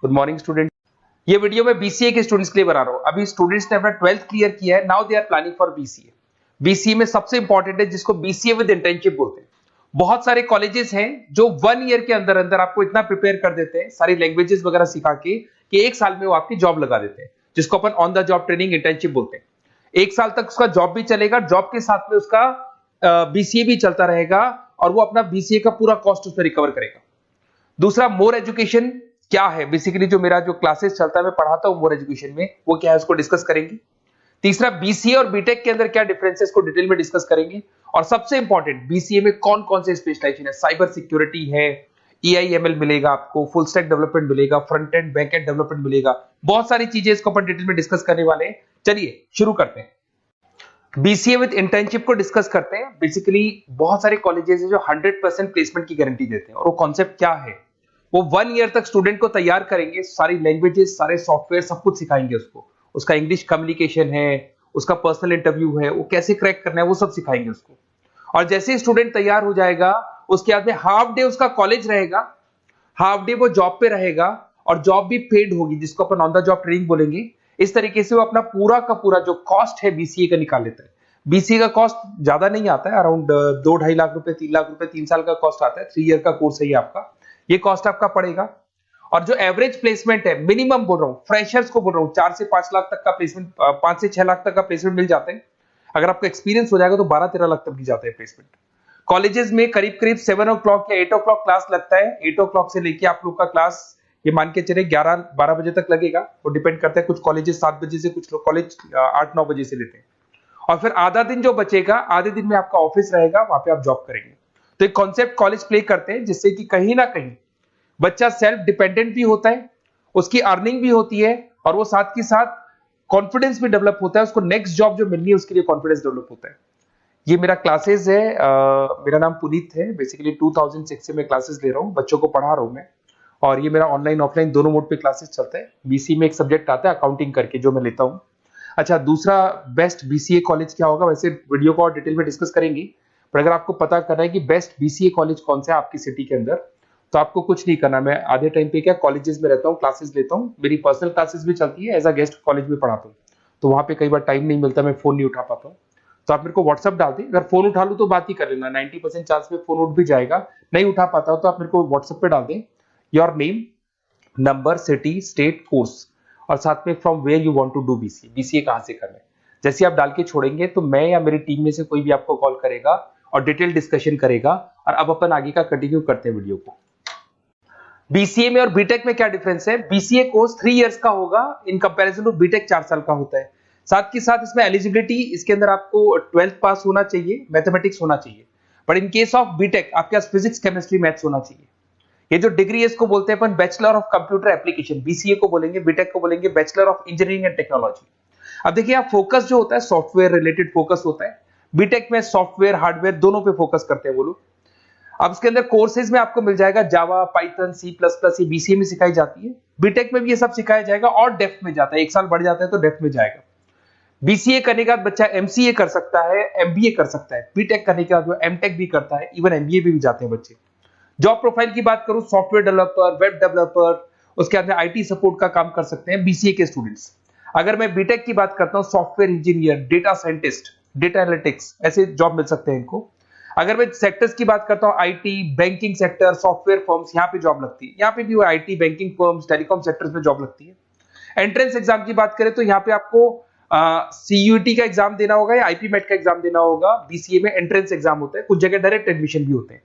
Good morning student. ये video मैं BCA के स्टूडेंट्स के लिए बना रहा हूँ। अभी स्टूडेंट्स ने अपना 12th क्लियर किया है, now they are planning for BCA. BCA में सबसे इंपॉर्टेंट है जिसको बीसीए विद इंटर्नशिप बोलते हैं। बहुत सारे कॉलेजेस हैं जो 1 ईयर के अंदर अंदर आपको इतना प्रिपेयर कर देते हैं सारी लैंग्वेजेस वगैरह सिखा के कि 1 साल में वो आपकी जॉब लगा देते हैं, जिसको अपन on the job training internship बोलते हैं। 1 साल तक उसका जॉब भी चलेगा, जॉब के साथ में उसका बीसीए भी चलता रहेगा और वो अपना बीसीए का पूरा कॉस्ट उसमें रिकवर करेगा। दूसरा, मोर एजुकेशन क्या है, बेसिकली जो मेरा जो क्लासेस चलता है मैं पढ़ाता हूं मोर एजुकेशन में, वो क्या है उसको डिस्कस करेंगे। तीसरा, बीसीए और बीटेक के अंदर क्या डिफरेंसेस को डिटेल में डिस्कस करेंगे। और सबसे इंपॉर्टेंट, बीसीए में कौन कौन से स्पेशलाइजेशन है, साइबर सिक्योरिटी है, एआईएमएल मिलेगा आपको, फुल स्टैक डेवलपमेंट मिलेगा, front end back and development मिलेगा, बहुत सारी चीजें इसको अपन डिटेल में डिस्कस करने वाले हैं। चलिए शुरू करते हैं। बीसीए विद इंटर्नशिप को डिस्कस करते हैं। बेसिकली बहुत सारे कॉलेजेस हैं जो 100% प्लेसमेंट की गारंटी देते हैं, और वो कॉन्सेप्ट क्या है, वो 1 ईयर तक स्टूडेंट को तैयार करेंगे, सारी लैंग्वेजेस, सारे सॉफ्टवेयर, सब कुछ सिखाएंगे उसको। उसका इंग्लिश कम्युनिकेशन है, उसका पर्सनल इंटरव्यू है, वो कैसे क्रैक करना है, वो सब सिखाएंगे उसको। और जैसे ही स्टूडेंट तैयार हो जाएगा, उसके बाद में हाफ डे उसका कॉलेज रहेगा, हाफ डे वो जॉब पे रहेगा, और जॉब भी पेड होगी, जिसको अपन ऑन द जॉब ट्रेनिंग बोलेंगे। इस तरीके से वो अपना पूरा का पूरा जो कॉस्ट है बीसीए का निकाल लेता है। बीसीए का कॉस्ट ज्यादा नहीं आता है, अराउंड 2-2.5 लाख रुपए, 3 लाख रुपए 3 साल का कॉस्ट आता है। 3 ईयर का कोर्स है ये आपका, ये कॉस्ट आपका पड़ेगा। और जो एवरेज प्लेसमेंट है, मिनिमम बोल रहा हूँ, फ्रेशर्स को बोल रहा हूँ, 4 से 5 लाख तक का प्लेसमेंट, 5 से 6 लाख तक का प्लेसमेंट मिल जाते हैं। अगर आपका एक्सपीरियंस हो जाएगा तो 12-13 लाख तक की जाता है प्लेसमेंट। कॉलेजेस में करीब करीब 7 o'clock या 8 o'clock क्लास लगता है। 8 o'clock से लेके आप लोग का क्लास ये मान के चले 11-12 बजे तक लगेगा। वो डिपेंड करता है, कुछ कॉलेजेस 7 बजे से, कुछ कॉलेज 8-9 बजे से लेते हैं। और फिर आधा दिन जो बचेगा, आधे दिन में आपका ऑफिस रहेगा, वहां पे आप जॉब करेंगे। तो एक कॉन्सेप्ट कॉलेज प्ले करते हैं जिससे कि कहीं ना कहीं बच्चा सेल्फ डिपेंडेंट भी होता है, उसकी अर्निंग भी होती है, और वो साथ के साथ कॉन्फिडेंस भी डेवलप होता है। उसको नेक्स्ट जॉब जो मिलनी है उसके लिए कॉन्फिडेंस डेवलप होता है। ये मेरा क्लासेस है, मेरा नाम पुनीत है। बेसिकली 2006 से मैं क्लासेस ले रहा हूँ, बच्चों को पढ़ा रहा हूँ मैं। और ये मेरा ऑनलाइन ऑफलाइन दोनों मोड पे क्लासेस चलता है। बीसीए में एक सब्जेक्ट आता है अकाउंटिंग करके, जो मैं लेता हूँ। अच्छा, दूसरा, बेस्ट बीसीए कॉलेज क्या होगा, वैसे वीडियो को और डिटेल में डिस्कस करेंगे, पर अगर आपको पता करना है कि बेस्ट बीसीए कॉलेज कौन सा है आपकी सिटी के अंदर, तो आपको कुछ नहीं करना। मैं आधे टाइम पे क्या कॉलेजेस में रहता हूँ, क्लासेस लेता हूँ, मेरी पर्सनल क्लासेस भी चलती है, एज अ गेस्ट कॉलेज में पढ़ाता हूँ। तो वहां पे कई बार टाइम नहीं मिलता, मैं फोन नहीं उठा पाता हूँ, तो आप मेरे को व्हाट्सअप डाल दें। अगर फोन उठा लूँ तो बात ही कर लेना, 90% चांस में फोन उठ भी जाएगा। नहीं उठा पाता हो तो आप मेरे को व्हाट्सएप पे डाल दें, your name, number, city, state, course, और साथ में from where you want to do BCA, BCA कहां से करना है। जैसे आप डाल के छोड़ेंगे तो मैं या मेरी टीम में से कोई भी आपको कॉल करेगा और डिटेल डिस्कशन करेगा। और अब अपन आगे का कंटिन्यू करते हैं वीडियो को। बीसीए में और बीटेक में क्या डिफरेंस है। बीसीए कोर्स 3 इयर्स का होगा, इन कंपैरिजन टू बीटेक 4 साल का होता है। साथ के साथ इसमें एलिजिबिलिटी, इसके अंदर आपको 12th पास होना चाहिए, मैथमेटिक्स होना चाहिए। But in case of BTech आपके पास फिजिक्स, केमिस्ट्री, मैथ्स होना चाहिए। ये जो डिग्री है इसको बोलते हैं अपन bachelor of computer application. BCA को बोलेंगे, बीटेक को बोलेंगे bachelor of engineering and technology. अब देखिए, आप फोकस जो होता है सॉफ्टवेयर रिलेटेड फोकस होता है। बीटेक में सॉफ्टवेयर, हार्डवेयर दोनों पे फोकस करते हैं वो लोग। अब इसके अंदर कोर्सेज में आपको मिल जाएगा जावा, पाइथन, C++, ये बीसीए में सिखाई जाती है। बीटेक में भी ये सब सिखाया जाएगा और डेप्थ में जाता है, 1 साल बढ़ जाता है तो डेप्थ में जाएगा। बीसीए करने के बाद बच्चा एमसीए कर सकता है, एमबीए कर सकता है। बीटेक करने के बाद वो एमटेक भी करता है, इवन एमबीए भी जाते हैं बच्चे। जॉब प्रोफाइल की बात करूं, सॉफ्टवेयर डेवलपर, वेब डेवलपर, उसके बाद में आईटी सपोर्ट का काम कर सकते हैं बीसीए के स्टूडेंट्स। अगर मैं बीटेक की बात करता हूं, software engineer, data scientist, data analytics, ऐसे जॉब मिल सकते हैं इनको। अगर मैं सेक्टर्स की बात करता हूं, IT, banking sector, software firms, यहाँ पे जॉब लगती है। यहाँ पे भी IT, banking firms, telecom sectors में जॉब लगती है। एंट्रेंस एग्जाम की बात करें तो यहाँ पे आपको सीयूईटी का एग्जाम देना होगा या आईपी मेट का एग्जाम देना होगा। बीसीए में एंट्रेंस एग्जाम होता है, कुछ जगह डायरेक्ट एडमिशन भी होते हैं।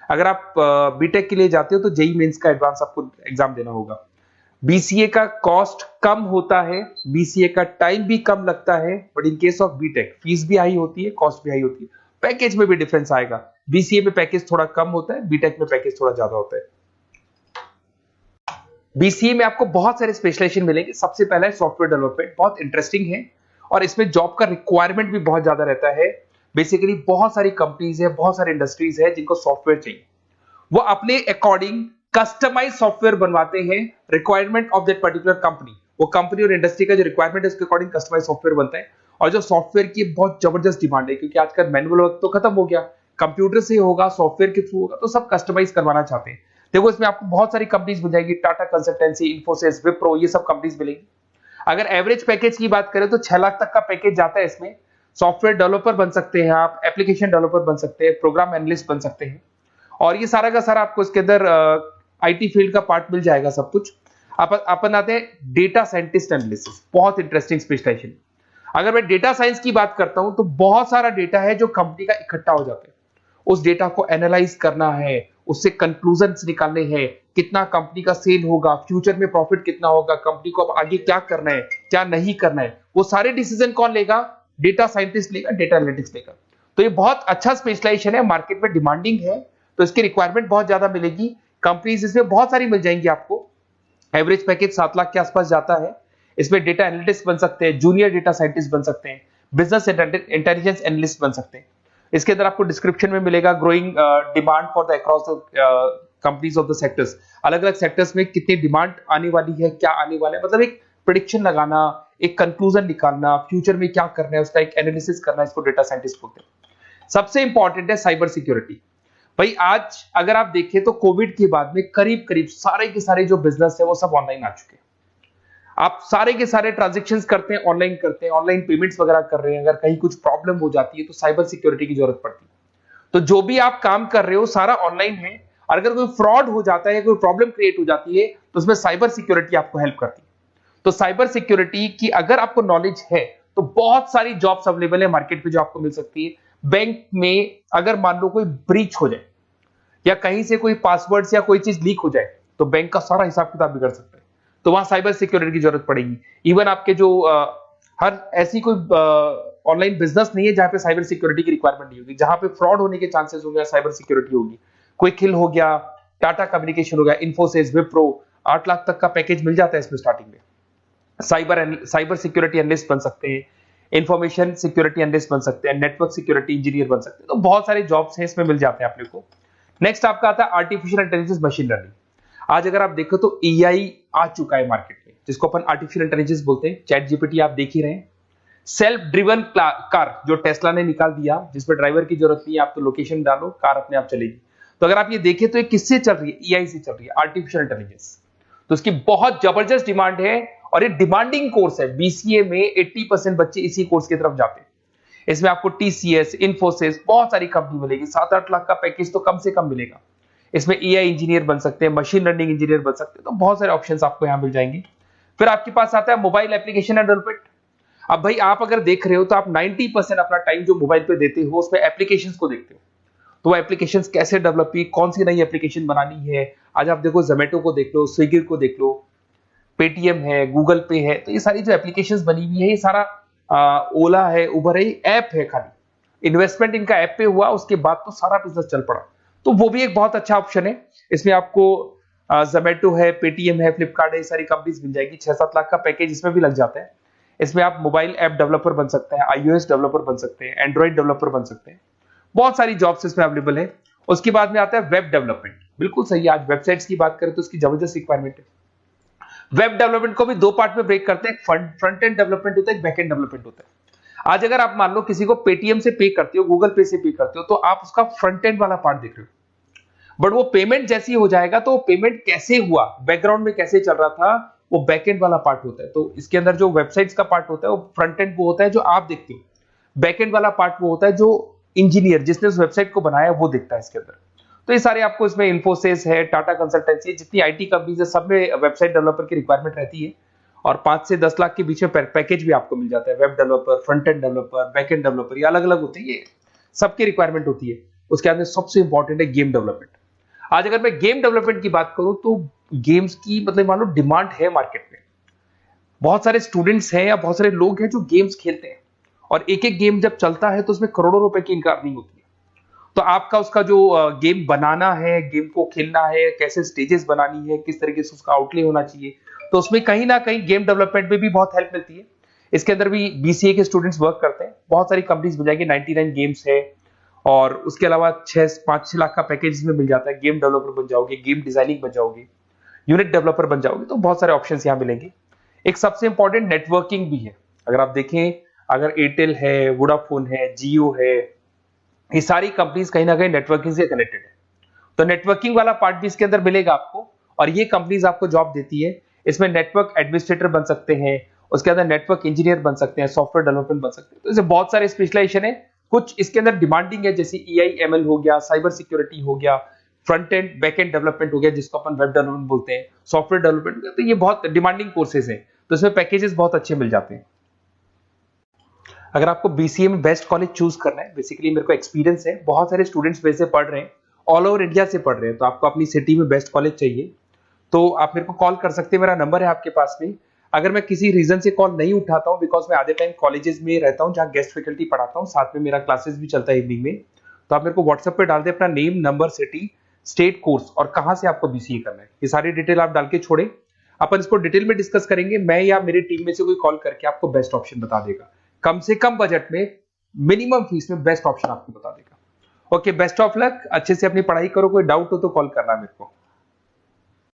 अगर आप बीटेक के लिए जाते हो तो जेई मेंस का एडवांस आपको एग्जाम देना होगा। बीसीए का कॉस्ट कम होता है, बीसीए का टाइम भी कम लगता है, but in case of BTech fees भी हाई होती है, कॉस्ट भी हाई होती है, पैकेज में भी डिफरेंस आएगा। बीसीए में पैकेज थोड़ा कम होता है, बीटेक में पैकेज थोड़ा ज्यादा होता है। बीसीए में आपको बहुत सारे स्पेशलाइजेशन मिलेंगे। सबसे पहला है सॉफ्टवेयर डेवलपमेंट, बहुत इंटरेस्टिंग है और इसमें जॉब का रिक्वायरमेंट भी बहुत ज्यादा रहता है। बेसिकली बहुत सारी कंपनीज है, बहुत सारी इंडस्ट्रीज है जिनको सॉफ्टवेयर चाहिए, वो अपने अकॉर्डिंग कस्टमाइज सॉफ्टवेयर बनवाते हैं, requirement of that particular company. वो कंपनी और इंडस्ट्री का जो रिक्वायरमेंट है उसके अकॉर्डिंग कस्टमाइज सॉफ्टवेयर बनता है। और जो सॉफ्टवेयर की बहुत जबरदस्त डिमांड है, क्योंकि आजकल मैनुअल वर्क तो खत्म हो गया, कंप्यूटर से होगा, सॉफ्टवेयर के थ्रू होगा, तो सब कस्टमाइज करवाना चाहते हैं। देखो इसमें आपको बहुत सारी कंपनीज मिल जाएगी, टाटा कंसल्टेंसी, इन्फोसिस, विप्रो, ये सब कंपनीज मिलेंगी। अगर एवरेज पैकेज की बात करें तो 6 लाख तक का पैकेज जाता है इसमें। सॉफ्टवेयर डेवलपर बन सकते हैं आप, एप्लीकेशन डेवलपर बन सकते हैं, प्रोग्राम एनालिस्ट बन सकते हैं, और ये सारा का सारा आपको इसके अंदर आईटी फील्ड का पार्ट मिल जाएगा सब कुछ। अपन आते हैं डेटा साइंटिस्ट एनालिसिस, बहुत इंटरेस्टिंग स्पेशलाइजेशन। अगर मैं डेटा साइंस की बात करता हूं तो बहुत सारा डेटा है जो कंपनी का इकट्ठा हो जाता है, उस डेटा को एनालाइज करना है, उससे कंक्लूजन्स निकालने हैं, कितना कंपनी का सेल होगा, फ्यूचर में प्रॉफिट कितना होगा, कंपनी को अब आगे क्या करना है, क्या नहीं करना है, वो सारे डिसीजन कौन लेगा? डेटा साइंटिस्ट लेगा, डेटा एनालिटिक्स लेगा। तो ये बहुत अच्छा स्पेशलाइजेशन है, मार्केट में डिमांडिंग है, तो इसकी रिक्वायरमेंट बहुत ज्यादा मिलेगी। कंपनीज इसमें बहुत सारी मिल जाएंगी आपको। एवरेज पैकेज 7 लाख के आसपास जाता है। इसमें डेटा एनालिटिक्स बन सकते हैं, जूनियर डेटा साइंटिस्ट बन सकते हैं, बिजनेस इंटेलिजेंस एनालिस्ट बन सकते हैं। इसके अंदर आपको डिस्क्रिप्शन में मिलेगा growing demand for the across the companies of the sectors. अलग अलग सेक्टर्स में कितनी डिमांड आने वाली है, क्या आने वाला है, मतलब एक प्रेडिक्शन लगाना, एक कंक्लूजन निकालना, फ्यूचर में क्या करना है उसका एक एनालिसिस करना, इसको डेटा साइंटिस्ट बोलते हैं। सबसे इंपॉर्टेंट है साइबर सिक्योरिटी। भाई आज अगर आप देखें तो कोविड के बाद में करीब करीब सारे के सारे जो बिजनेस है वो सब ऑनलाइन आ चुके हैं। आप सारे के सारे ट्रांजैक्शंस करते हैं, ऑनलाइन करते हैं, ऑनलाइन पेमेंट्स वगैरह कर रहे हैं। अगर कहीं कुछ प्रॉब्लम हो जाती है तो साइबर सिक्योरिटी की जरूरत पड़ती है। तो जो भी आप काम कर रहे हो सारा ऑनलाइन है, और अगर कोई फ्रॉड हो जाता है, कोई प्रॉब्लम क्रिएट हो जाती है तो उसमें साइबर सिक्योरिटी आपको हेल्प करती है। तो साइबर सिक्योरिटी की अगर आपको नॉलेज है तो बहुत सारी जॉब्स अवेलेबल है मार्केट पे जो आपको मिल सकती है। बैंक में अगर मान लो कोई ब्रीच हो जाए या कहीं से कोई पासवर्ड्स या कोई चीज लीक हो जाए तो बैंक का सारा हिसाब किताब बिगड़ सकता है, तो वहां साइबर सिक्योरिटी की जरूरत पड़ेगी। इवन आपके जो हर ऐसी कोई ऑनलाइन बिजनेस नहीं है जहां पे साइबर सिक्योरिटी की रिक्वायरमेंट नहीं होगी। जहां पे फ्रॉड होने के चांसेस होंगे साइबर सिक्योरिटी होगी। क्विक हिल हो गया, टाटा कम्युनिकेशन हो गया, इन्फोसिस, विप्रो, 8 लाख तक का पैकेज मिल जाता है इसमें स्टार्टिंग में। साइबर सिक्योरिटी एनालिस्ट बन सकते हैं, इंफॉर्मेशन सिक्योरिटी एनालिस्ट बन सकते हैं, नेटवर्क सिक्योरिटी इंजीनियर बन सकते हैं। तो बहुत सारे जॉब्स हैं इसमें मिल जाते हैं अपने को। नेक्स्ट आपका आता है आर्टिफिशियल इंटेलिजेंस, मशीन लर्निंग। आज अगर आप देखो तो एआई आ चुका है मार्केट में, जिसको अपन आर्टिफिशियल इंटेलिजेंस बोलते हैं। चैट जीपीटी आप देख ही रहे हैं। सेल्फ ड्रिवन कार जो टेस्ला ने निकाल दिया, जिसमें ड्राइवर की जरूरत नहीं है, आप तो लोकेशन डालो, कार अपने आप चलेगी। तो अगर आप ये देखें तो ये किससे चल रही है? एआई से चल रही है, आर्टिफिशियल इंटेलिजेंस। तो इसकी बहुत जबरदस्त डिमांड है और ये डिमांडिंग कोर्स है। बीसीए में 80% बच्चे इसी कोर्स की तरफ जाते हैं। इसमें आपको टीसीएस, इन्फोसिस, बहुत सारी कंपनी मिलेगी। 7-8 लाख का पैकेज तो कम से कम मिलेगा। इसमें एआई इंजीनियर बन सकते हैं, मशीन लर्निंग इंजीनियर बन सकते हैं। तो बहुत सारे ऑप्शंस आपको यहां मिल जाएंगे। फिर आपके पास आता है मोबाइल एप्लीकेशन एंड डेवलपमेंट। अब भाई आप अगर देख रहे हो तो आप 90% अपना टाइम जो मोबाइल पे देते हो उसमें एप्लीकेशंस को देखते हो। तो वो एप्लीकेशंस कैसे डेवलप की, कौन सी नई एप्लीकेशन बनानी है। आज आप देखो जोमेटो को देख लो, स्विगी को देख लो, पेटीएम है, गूगल पे है। तो ये सारी जो एप्लीकेशंस बनी हुई है, ये सारा ओला है, उबर है, ऐप है। खाली इन्वेस्टमेंट इनका ऐप पे हुआ, उसके बाद तो सारा बिजनेस चल पड़ा। तो वो भी एक बहुत अच्छा ऑप्शन है। इसमें आपको जोमेटो है, पेटीएम है, फ्लिपकार्ट है, ये सारी कंपनीज मिल जाएगी। 6-7 लाख का पैकेज इसमें भी लग जाता है। इसमें आप मोबाइल ऐप डेवलपर बन सकते हैं, आईओएस डेवलपर बन सकते हैं, एंड्रॉइड डेवलपर बन सकते हैं। बहुत सारी जॉब्स इसमें अवेलेबल है। उसके बाद में आता है वेब डेवलपमेंट। बिल्कुल सही है, आज वेबसाइट्स की बात करें तो उसकी जबरदस्त रिक्वायरमेंट है। वेब डेवलपमेंट को भी 2 पार्ट में ब्रेक करते हैं। फ्रंट एंड डेवलपमेंट होता है, एक बैक एंड डेवलपमेंट होता है। आज अगर आप मान लो किसी को पेटीएम से पे करते हो, गूगल पे से पे करते हो, तो आप उसका फ्रंट एंड वाला पार्ट देख रहे हो। बट वो पेमेंट जैसी हो जाएगा तो पेमेंट कैसे हुआ, बैकग्राउंड में कैसे चल रहा था, वो बैक एंड वाला पार्ट होता है। तो इसके अंदर जो वेबसाइट्स का पार्ट होता है वो फ्रंट एंड वो होता है जो आप देखते हो। बैक एंड वाला पार्ट वो होता है जो इंजीनियर जिसने उस वेबसाइट को बनाया वो देखता है इसके अंदर। तो ये सारे आपको इसमें इन्फोसिस है, टाटा कंसल्टेंसी, जितनी आईटी कंपनीज है, सब में वेबसाइट डेवलपर की रिक्वायरमेंट रहती है। और 5 से 10 लाख के बीच में पैकेज भी आपको मिल जाता है। Web developer, front end developer, back end developer, ये अलग अलग होते हैं, ये सबकी रिक्वायरमेंट होती है। उसके अंदर सबसे इंपॉर्टेंट है गेम डेवलपमेंट। आज अगर मैं गेम डेवलपमेंट की बात करूं तो गेम्स की मतलब मान लो डिमांड है मार्केट में। बहुत सारे स्टूडेंट्स हैं या बहुत सारे लोग हैं जो गेम्स खेलते हैं, और एक एक गेम जब चलता है तो उसमें करोड़ों रुपए की इनकम अर्निंग होती है। तो आपका उसका जो गेम बनाना है, गेम को खेलना है, कैसे स्टेजेस बनानी है, किस तरीके से उसका आउटले होना चाहिए, तो उसमें कहीं ना कहीं गेम डेवलपमेंट में भी बहुत हेल्प मिलती है। इसके अंदर भी बीसीए के स्टूडेंट्स वर्क करते हैं। बहुत सारी कंपनीज मिल जाएगी, 99 गेम्स है, और उसके अलावा 5-6 लाख का पैकेज में मिल जाता है। गेम डेवलपर बन जाओगे, गेम डिजाइनिंग बन जाओगे, यूनिट डेवलपर बन जाओगे, तो बहुत सारे ऑप्शंस यहाँ मिलेंगे। एक सबसे इंपॉर्टेंट नेटवर्किंग भी है। अगर आप देखें, अगर एयरटेल है, वोडाफोन है, जियो है, ये सारी कंपनीज कहीं ना कहीं नेटवर्किंग से कनेक्टेड है। तो नेटवर्किंग वाला पार्ट भी इसके अंदर मिलेगा आपको, और ये कंपनीज आपको जॉब देती है। इसमें नेटवर्क एडमिनिस्ट्रेटर बन सकते हैं, उसके अंदर नेटवर्क इंजीनियर बन सकते हैं, सॉफ्टवेयर डेवलपमेंट बन सकते हैं। तो इसे बहुत सारे स्पेशलाइजेशन है। कुछ इसके अंदर डिमांडिंग है, जैसे EI/ML हो गया, साइबर सिक्योरिटी हो गया, front end back and development हो गया जिसको अपन वेब डेवलपमेंट बोलते हैं, सॉफ्टवेयर डेवलपमेंट। तो ये बहुत डिमांडिंग कोर्सेज हैं, तो इसमें पैकेजेस बहुत अच्छे मिल जाते हैं। अगर आपको BCA में बेस्ट कॉलेज चूज करना है, बेसिकली मेरे को एक्सपीरियंस है, बहुत सारे स्टूडेंट्स वैसे पढ़ रहे हैं, ऑल ओवर इंडिया से पढ़ रहे हैं, तो आपको अपनी सिटी में बेस्ट कॉलेज चाहिए तो आप मेरे को कॉल कर सकते हैं, मेरा नंबर है आपके पास में। अगर मैं किसी रीजन से कॉल नहीं उठाता हूं, बिकॉज मैं आधे टाइम कॉलेजेस में रहता हूं जहां गेस्ट फैकल्टी पढ़ाता हूं, साथ में मेरा क्लासेस भी चलता है इवनिंग में, तो आप मेरे को व्हाट्सएप पे डाल दे अपना name, number, city, state, course और कहां से आपको BCA करना है, ये सारी डिटेल आप डाल के छोड़े। अपन इसको डिटेल में डिस्कस करेंगे, मैं या मेरी टीम में से कोई कॉल करके आपको बेस्ट ऑप्शन बता देगा, कम से कम बजट में, मिनिमम फीस में बेस्ट ऑप्शन आपको बता देगा। ओके, बेस्ट ऑफ लक, अच्छे से अपनी पढ़ाई करो, कोई डाउट हो तो कॉल करना मेरे को।